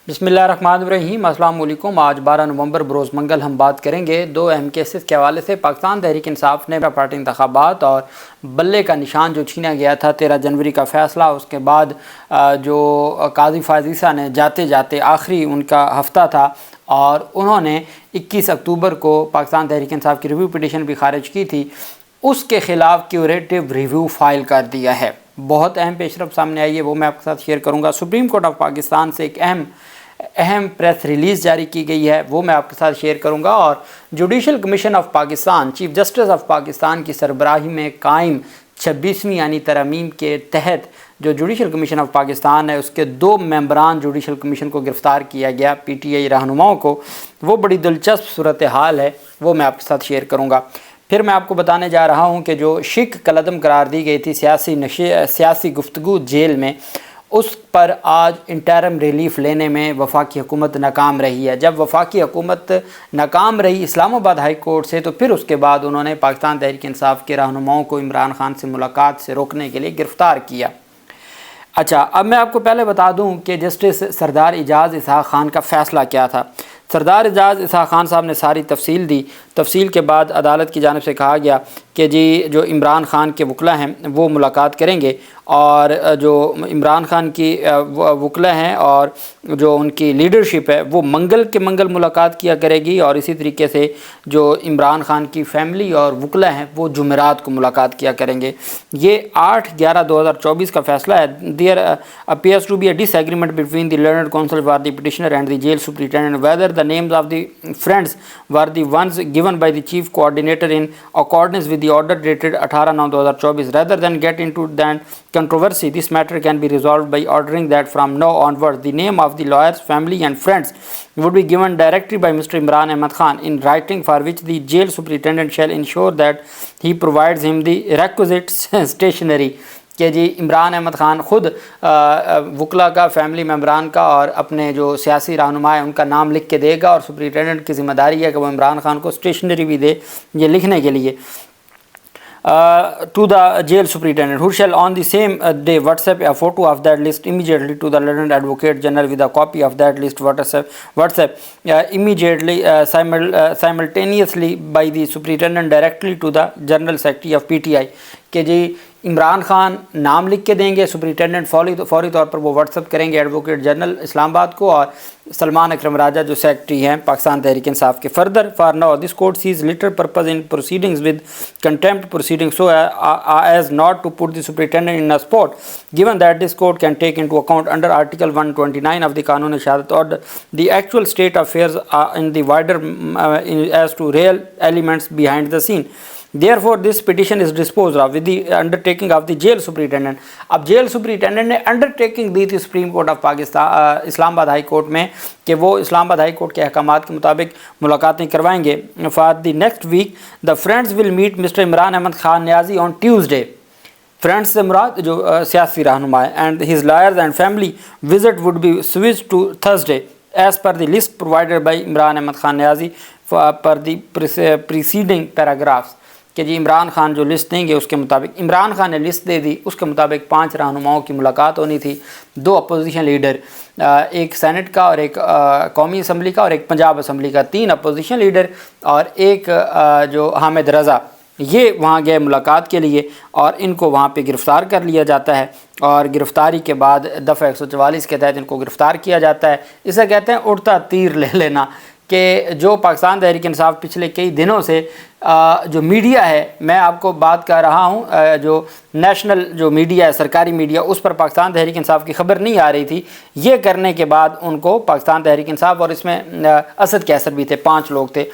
بسم اللہ الرحمن الرحیم۔ السلام علیکم۔ آج 12 نومبر بروز منگل ہم بات کریں گے دو اہم کیسز کے حوالے سے۔ پاکستان تحریک انصاف نے پارٹی انتخابات اور بلے کا نشان جو چھینا گیا تھا 13 جنوری کا فیصلہ، اس کے بعد جو قاضی فائز عیسیٰ نے جاتے جاتے آخری ان کا ہفتہ تھا اور انہوں نے 21 اکتوبر کو پاکستان تحریک انصاف کی ریویو پٹیشن بھی خارج کی تھی، اس کے خلاف کیوریٹو ریویو فائل کر دیا ہے۔ بہت اہم پیش رفت سامنے آئی ہے، وہ میں آپ کے ساتھ شیئر کروں گا۔ سپریم کورٹ آف پاکستان سے ایک اہم پریس ریلیز جاری کی گئی ہے، وہ میں آپ کے ساتھ شیئر کروں گا۔ اور judicial commission of Pakistan, chief justice of Pakistan کی سربراہی میں قائم 26ویں یعنی ترامیم کے تحت جو جوڈیشل کمیشن آف پاکستان ہے، اس کے 2 ممبران جوڈیشل کمیشن کو گرفتار کیا گیا، پی ٹی آئی رہنماؤں کو۔ وہ بڑی دلچسپ صورتحال ہے، وہ میں آپ کے ساتھ شیئر کروں گا۔ پھر میں آپ کو بتانے جا رہا ہوں کہ جو شک کالعدم قرار دی گئی تھی سیاسی گفتگو جیل میں، اس پر آج انٹرم ریلیف لینے میں وفاقی حکومت ناکام رہی ہے۔ جب وفاقی حکومت ناکام رہی اسلام آباد ہائی کورٹ سے، تو پھر اس کے بعد انہوں نے پاکستان تحریک انصاف کے رہنماؤں کو عمران خان سے ملاقات سے روکنے کے لیے گرفتار کیا۔ اچھا، اب میں آپ کو پہلے بتا دوں کہ جسٹس سردار اعجاز اسحاق خان کا فیصلہ کیا تھا۔ سردار اعجاز اسحاق خان صاحب نے ساری تفصیل دی۔ تفصیل کے بعد عدالت کی جانب سے کہا گیا کہ جی جو عمران خان کے وکلا ہیں وہ ملاقات کریں گے، اور جو عمران خان کی وکلا ہیں اور جو ان کی لیڈرشپ ہے وہ منگل کے منگل ملاقات کیا کرے گی، اور اسی طریقے سے جو عمران خان کی فیملی اور وکلا ہیں وہ جمعرات کو ملاقات کیا کریں گے۔ یہ 8/11/2024 کا فیصلہ ہے۔ There appears to be a disagreement between the learned counsel for the petitioner and the jail superintendent whether the names of the friends were the ones given by the chief coordinator in accordance with the order dated 18/9/2024. Rather than get into that controversy, this matter can be resolved by ordering that from now onward the name of the lawyers, family and friends would be given directly by Mr. Imran Ahmad Khan in writing, for which the jail superintendent shall ensure that he provides him the requisite stationery. کہ جی عمران احمد خان خود وکلا کا، family ممبران کا اور اپنے جو سیاسی رہنما ہیں ان کا نام لکھ کے دے گا، اور سپرنٹینڈنٹ کی ذمہ داری ہے کہ وہ عمران خان کو اسٹیشنری بھی دے یہ لکھنے کے لیے۔ To the jail superintendent, who shall on the same day WhatsApp a photo of that list immediately to the learned advocate general with a copy of that list WhatsApp immediately simultaneously by the superintendent directly to the general secretary of PTI. کہ جی عمران خان نام لکھ کے دیں گے، superintendent فوری طور پر وہ واٹس ایپ کریں گے ایڈوکیٹ جنرل اسلام آباد کو اور سلمان اکرم راجہ جو سیکرٹری ہیں پاکستان تحریک انصاف کے۔ Further for now this court sees little purpose in proceedings with contempt proceeding so as not to put the superintendent in spot given that this court can take into account under article 129 of the Qanun Shahadat order the actual state of affairs in the wider as to real elements behind the scene. Therefore this petition is disposed of with the undertaking of the jail superintendent. اب jail superintendent نے undertaking دی تھی supreme court of Pakistan اسلام آباد high court میں کہ وہ اسلام آباد high court کے احکامات کے مطابق ملاقاتیں کروائیں گے۔ For the next week the friends will meet mister Imran Ahmed Khan Niazi on Tuesday. Friends سے مراد جو سیاسی رہنما ہے، and his lawyers and family visit would be switch to Thursday as per the list provided by Imran Ahmed Khan Niazi per the presiding paragraphs. کہ جی عمران خان جو list دیں گے اس کے مطابق، عمران خان نے لسٹ دے دی، اس کے مطابق 5 رہنماؤں کی ملاقات ہونی تھی، 2 اپوزیشن لیڈر، ایک سینٹ کا اور ایک قومی اسمبلی کا اور ایک پنجاب اسمبلی کا، 3 اپوزیشن لیڈر اور ایک جو حامد رضا، یہ وہاں گئے ملاقات کے لیے اور ان کو وہاں پہ گرفتار کر لیا جاتا ہے، اور گرفتاری کے بعد دفعہ 144 کے تحت ان کو گرفتار کیا جاتا ہے۔ اسے کہتے ہیں اڑتا تیر لے لینا، کہ جو پاکستان تحریک انصاف پچھلے کئی دنوں سے جو میڈیا ہے، میں آپ کو بات کر رہا ہوں جو نیشنل جو میڈیا ہے، سرکاری میڈیا، اس پر پاکستان تحریک انصاف کی خبر نہیں آ رہی تھی، یہ کرنے کے بعد ان کو پاکستان تحریک انصاف، اور اس میں اسد کیسر بھی تھے، 5 لوگ تھے،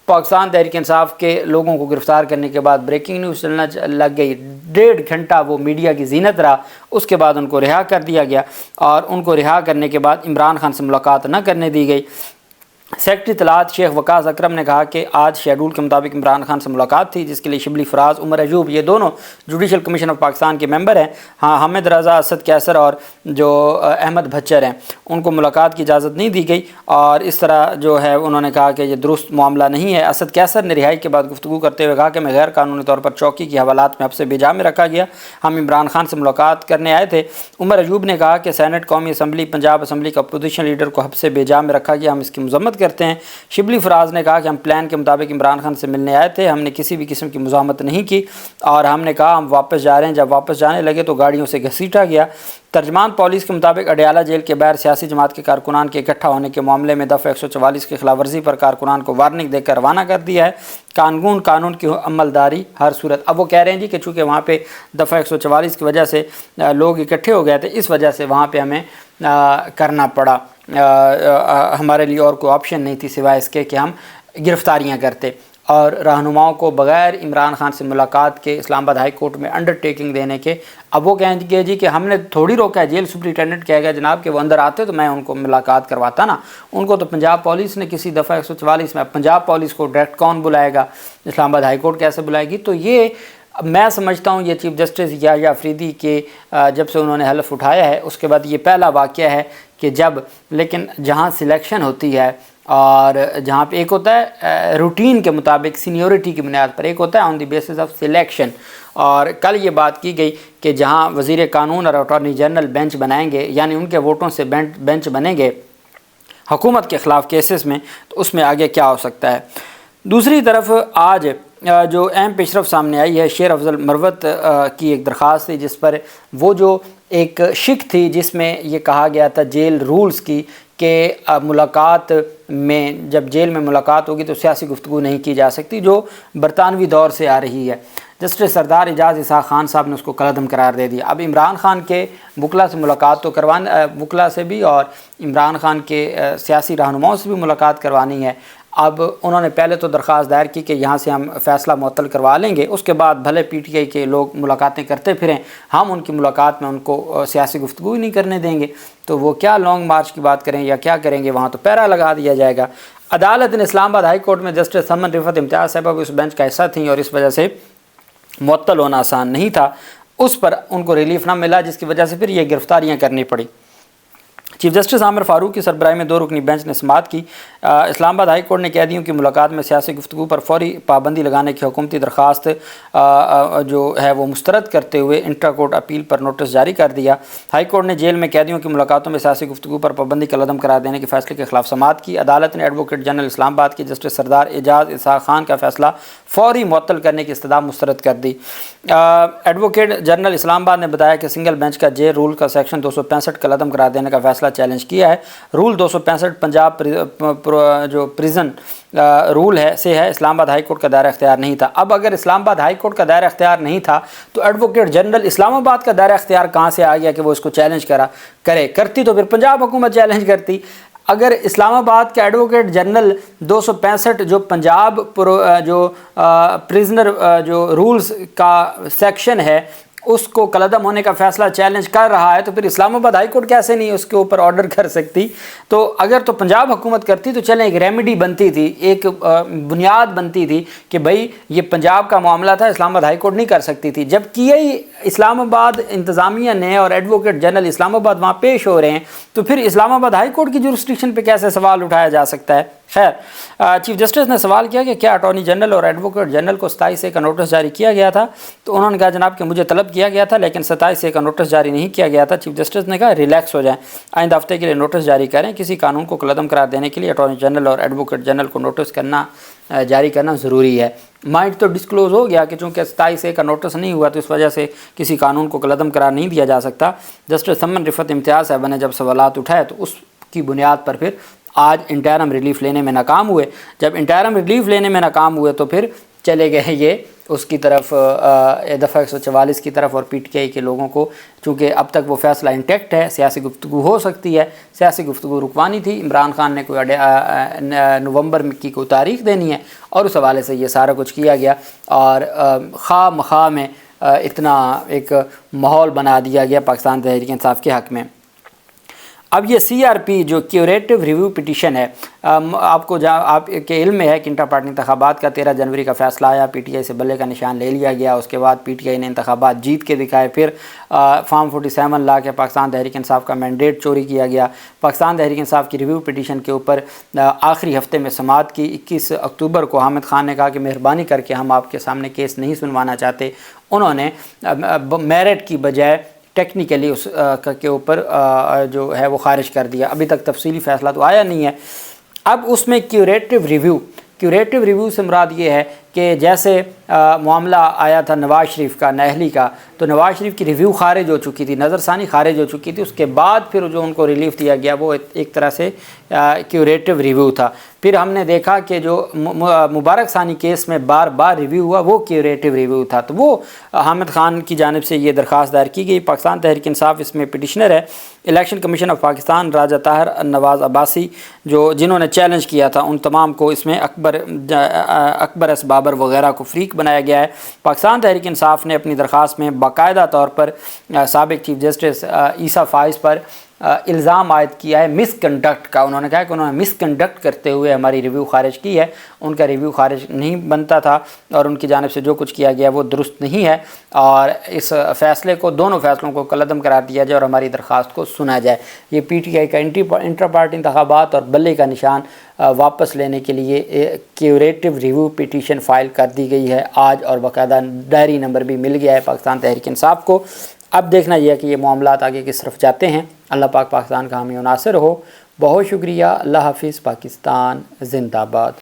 پاکستان تحریک انصاف کے لوگوں کو گرفتار کرنے کے بعد بریکنگ نیوز چلنا لگ گئی، 1.5 گھنٹہ وہ میڈیا کی زینت رہا، اس کے بعد ان کو رہا کر دیا گیا، اور ان کو رہا کرنے کے بعد عمران خان سے ملاقات نہ کرنے دی گئی۔ سیکرٹری اطلاعات شیخ وقاص اکرم نے کہا کہ آج شیڈول کے مطابق عمران خان سے ملاقات تھی، جس کے لیے شبلی فراز، عمر ایوب، یہ دونوں جوڈیشل کمیشن آف پاکستان کے ممبر ہیں، حامد رضا، اسد کیسر اور جو احمد بھچر ہیں، ان کو ملاقات کی اجازت نہیں دی گئی، اور اس طرح جو ہے انہوں نے کہا کہ یہ درست معاملہ نہیں ہے۔ اسد کیسر نے رہائی کے بعد گفتگو کرتے ہوئے کہا کہ میں غیر قانونی طور پر چوکی کی حوالات میں حبس بیجا میں رکھا گیا، ہم عمران خان سے ملاقات کرنے آئے تھے۔ عمر ایوب نے کہا کہ سینٹ، قومی اسمبلی، پنجاب اسمبلی کا اپوزیشن لیڈر کو حبس بیجا میں رکھا گیا، ہم اس کی مذمت کرتے ہیں۔ شبلی فراز نے کہا کہ ہم پلان کے مطابق عمران خان سے ملنے آئے تھے، ہم نے کسی بھی قسم کی مزاحمت نہیں کی، اور ہم نے کہا ہم واپس جا رہے ہیں۔ جب واپس جانے لگے تو گاڑیوں سے گھسیٹا گیا۔ ترجمان پولیس کے مطابق اڈیالہ جیل کے باہر سیاسی جماعت کے کارکنان کے اکٹھا ہونے کے معاملے میں دفعہ 144 کی خلاف ورزی پر کارکنان کو وارننگ دے کر روانہ کر دیا ہے۔ قانون کی عملداری ہر صورت، اب وہ کہہ رہے ہیں جی کہ چونکہ وہاں پہ دفعہ 144 کی وجہ سے لوگ اکٹھے ہو گئے تھے، اس وجہ سے وہاں پہ ہمیں کرنا پڑا، ہمارے لیے اور کوئی آپشن نہیں تھی سوائے اس کے کہ ہم گرفتاریاں کرتے۔ اور رہنماؤں کو بغیر عمران خان سے ملاقات کے اسلام آباد ہائی کورٹ میں انڈر ٹیکنگ دینے کے، اب وہ کہیں گے جی کہ ہم نے تھوڑی روکا ہے، جیل سپرنٹینڈنٹ کہے گا جناب کہ وہ اندر آتے تو میں ان کو ملاقات کرواتا نا، ان کو تو پنجاب پولیس نے کسی دفعہ 144 میں، پنجاب پولیس کو ڈائریکٹ کون بلائے گا، اسلام آباد ہائی کورٹ کیسے بلائے گی؟ تو یہ میں سمجھتا ہوں یہ چیف جسٹس یحییٰ افریدی کے جب سے انہوں نے حلف اٹھایا ہے اس کے بعد یہ پہلا واقعہ ہے کہ جب، لیکن جہاں سلیکشن ہوتی ہے اور جہاں پہ ایک ہوتا ہے روٹین کے مطابق سینیورٹی کی بنیاد پر، ایک ہوتا ہے آن دی بیسس آف سلیکشن، اور کل یہ بات کی گئی کہ جہاں وزیر قانون اور اٹارنی جنرل بینچ بنائیں گے، یعنی ان کے ووٹوں سے بینچ بنیں گے حکومت کے خلاف کیسز میں، تو اس میں آگے کیا ہو سکتا ہے۔ دوسری طرف آج جو اہم پیش رفت سامنے آئی ہے، شیر افضل مروت کی ایک درخواست تھی جس پر وہ جو ایک شک تھی جس میں یہ کہا گیا تھا جیل رولز کی کہ ملاقات میں، جب جیل میں ملاقات ہوگی تو سیاسی گفتگو نہیں کی جا سکتی، جو برطانوی دور سے آ رہی ہے۔ جسٹس سردار اعجاز اسحاق خان صاحب نے اس کو کالعدم قرار دے دیا۔ اب عمران خان کے وکلا سے ملاقات تو وکلا سے بھی اور عمران خان کے سیاسی رہنماؤں سے بھی ملاقات کروانی ہے۔ اب انہوں نے پہلے تو درخواست دائر کی کہ یہاں سے ہم فیصلہ معطل کروا لیں گے، اس کے بعد بھلے پی ٹی آئی کے لوگ ملاقاتیں کرتے پھریں، ہم ان کی ملاقات میں ان کو سیاسی گفتگو ہی نہیں کرنے دیں گے، تو وہ کیا لانگ مارچ کی بات کریں یا کیا کریں گے، وہاں تو پیرا لگا دیا جائے گا۔ عدالت نے اسلام آباد ہائی کورٹ میں جسٹس سمن رفعت امتیاز صاحبہ بھی اس بینچ کا حصہ تھیں اور اس وجہ سے معطل ہونا آسان نہیں تھا، اس پر ان کو ریلیف نہ ملا، جس کی وجہ سے پھر یہ گرفتاریاں کرنی پڑی۔ چیف جسٹس عامر فاروق کی سربراہی میں 2 رکنی بینچ نے سماعت کی۔ اسلام آباد ہائی کورٹ نے قیدیوں کی ملاقات میں سیاسی گفتگو پر فوری پابندی لگانے کی حکومتی درخواست جو ہے وہ مسترد کرتے ہوئے انٹرا کورٹ اپیل پر نوٹس جاری کر دیا۔ ہائی کورٹ نے جیل میں قیدیوں کی ملاقاتوں میں سیاسی گفتگو پر پابندی کا عدم قرار دینے کے فیصلے کے خلاف سماعت کی۔ عدالت نے ایڈوکیٹ جنرل اسلام آباد کے جسٹس سردار اعجاز اسحاق خان کا فیصلہ فوری معطل کرنے کی استدعا مسترد کر دی۔ ایڈوکیٹ جنرل اسلام آباد نے بتایا کہ سنگل بینچ کا جے رول کا سیکشن 265 کا عدم قرار دینے کا فیصلہ چیلنج کیا ہے۔ رول 265 پنجاب جو پریزن رول ہے سے ہے، اسلام آباد ہائی کورٹ کا دائرہ اختیار نہیں تھا۔ اب اگر اسلام آباد ہائی کورٹ کا دائرہ اختیار نہیں تھا تو ایڈوکیٹ جنرل اسلام آباد کا دائرہ اختیار کہاں سے آ گیا کہ وہ اس کو چیلنج کرتی تو پھر پنجاب حکومت چیلنج کرتی۔ اگر اسلام آباد کا ایڈوکیٹ جنرل 265 جو پنجاب جو پریزنر جو رولز کا سیکشن ہے اس کو کالعدم ہونے کا فیصلہ چیلنج کر رہا ہے، تو پھر اسلام آباد ہائی کورٹ کیسے نہیں اس کے اوپر آرڈر کر سکتی؟ تو اگر تو پنجاب حکومت کرتی تو چلیں ایک ریمیڈی بنتی تھی، ایک بنیاد بنتی تھی کہ بھائی یہ پنجاب کا معاملہ تھا، اسلام آباد ہائی کورٹ نہیں کر سکتی تھی۔ جب کیا ہی اسلام آباد انتظامیہ نے اور ایڈوکیٹ جنرل اسلام آباد وہاں پیش ہو رہے ہیں، تو پھر اسلام آباد ہائی کورٹ کی جورسڈکشن پہ کیسے سوال اٹھایا جا سکتا ہے؟ خیر، چیف جسٹس نے سوال کیا کہ کیا اٹارنی جنرل اور ایڈوکیٹ جنرل کو 27 کا نوٹس جاری کیا گیا تھا؟ تو انہوں نے کہا جناب کہ مجھے طلب کیا گیا تھا لیکن 27 کا نوٹس جاری نہیں کیا گیا تھا۔ چیف جسٹس نے کہا ریلیکس ہو جائیں، آئندہ ہفتے کے لیے نوٹس جاری کریں۔ کسی قانون کو کالعدم قرار دینے کے لیے اٹارنی جنرل اور ایڈوکیٹ جنرل کو نوٹس جاری کرنا ضروری ہے۔ مائنڈ تو ڈسکلوز ہو گیا کہ چونکہ 27 کا نوٹس نہیں ہوا تو اس وجہ سے کسی قانون کو کالعدم قرار نہیں دیا جا سکتا۔ جسٹس سمن رفعت امتیاز صاحبہ نے جب سوالات اٹھائے تو اس کی بنیاد پر پھر آج انٹرم ریلیف لینے میں ناکام ہوئے۔ جب انٹرم ریلیف لینے میں ناکام ہوئے تو پھر چلے گئے یہ اس کی طرف دفعہ 144 کی طرف، اور پی ٹی آئی کے لوگوں کو چونکہ اب تک وہ فیصلہ انٹیکٹ ہے، سیاسی گفتگو ہو سکتی ہے، سیاسی گفتگو رکوانی تھی، عمران خان نے کوئی نومبر کی کوئی تاریخ دینی ہے، اور اس حوالے سے یہ سارا کچھ کیا گیا، اور خواہ مخواہ میں اتنا ایک ماحول بنا دیا گیا پاکستان تحریک انصاف کے حق میں۔ اب یہ CRP جو کیوریٹو ریویو پٹیشن ہے، آپ کے علم میں ہے کہ انٹر پارٹی انتخابات کا 13 جنوری کا فیصلہ آیا، PTI سے بلے کا نشان لے لیا گیا، اس کے بعد PTI نے انتخابات جیت کے دکھائے، پھر فارم 47 لا کے پاکستان تحریک انصاف کا مینڈیٹ چوری کیا گیا۔ پاکستان تحریک انصاف کی ریویو پٹیشن کے اوپر آخری ہفتے میں سماعت کی 21 اکتوبر کو حامد خان نے کہا کہ مہربانی کر کے ہم آپ کے سامنے کیس نہیں سنوانا چاہتے۔ انہوں نے میرٹ کی بجائے ٹیکنیکلی اس کے اوپر جو ہے وہ خارج کر دیا۔ ابھی تک تفصیلی فیصلہ تو آیا نہیں ہے۔ اب اس میں کیوریٹو ریویو سے مراد یہ ہے کہ جیسے معاملہ آیا تھا نواز شریف کا، نااہلی کا، تو نواز شریف کی ریویو خارج ہو چکی تھی، نظر ثانی خارج ہو چکی تھی، اس کے بعد پھر جو ان کو ریلیف دیا گیا وہ ایک طرح سے کیوریٹو ریویو تھا۔ پھر ہم نے دیکھا کہ جو مبارک ثانی کیس میں بار بار ریویو ہوا وہ کیوریٹو ریویو تھا، تو وہ حامد خان کی جانب سے یہ درخواست دائر کی گئی۔ پاکستان تحریک انصاف اس میں پٹیشنر ہے۔ الیکشن کمیشن آف پاکستان، راجہ طاہر، نواز عباسی جنہوں نے چیلنج کیا تھا، ان تمام کو اس میں اکبر ایس بابر وغیرہ کو فریق بنایا گیا ہے۔ پاکستان تحریک انصاف نے اپنی درخواست میں باقاعدہ طور پر سابق چیف جسٹس عیسیٰ فائز پر الزام عائد کیا ہے مس کنڈکٹ کا۔ انہوں نے کہا کہ انہوں نے مس کنڈکٹ کرتے ہوئے ہماری ریویو خارج کی ہے، ان کا ریویو خارج نہیں بنتا تھا اور ان کی جانب سے جو کچھ کیا گیا وہ درست نہیں ہے، اور اس فیصلے کو، دونوں فیصلوں کو کالعدم قرار دیا جائے اور ہماری درخواست کو سنا جائے۔ یہ PTI کا انٹر پارٹی انتخابات اور بلے کا نشان واپس لینے کے لیے کیوریٹو ریویو پٹیشن فائل کر دی گئی ہے آج، اور باقاعدہ ڈائری نمبر بھی مل گیا ہے پاکستان تحریک انصاف کو۔ اب دیکھنا یہ ہے کہ یہ معاملات آگے کس طرف جاتے ہیں۔ اللہ پاک پاکستان کا حامی و ناصر ہو۔ بہت شکریہ۔ اللہ حافظ۔ پاکستان زندہ باد۔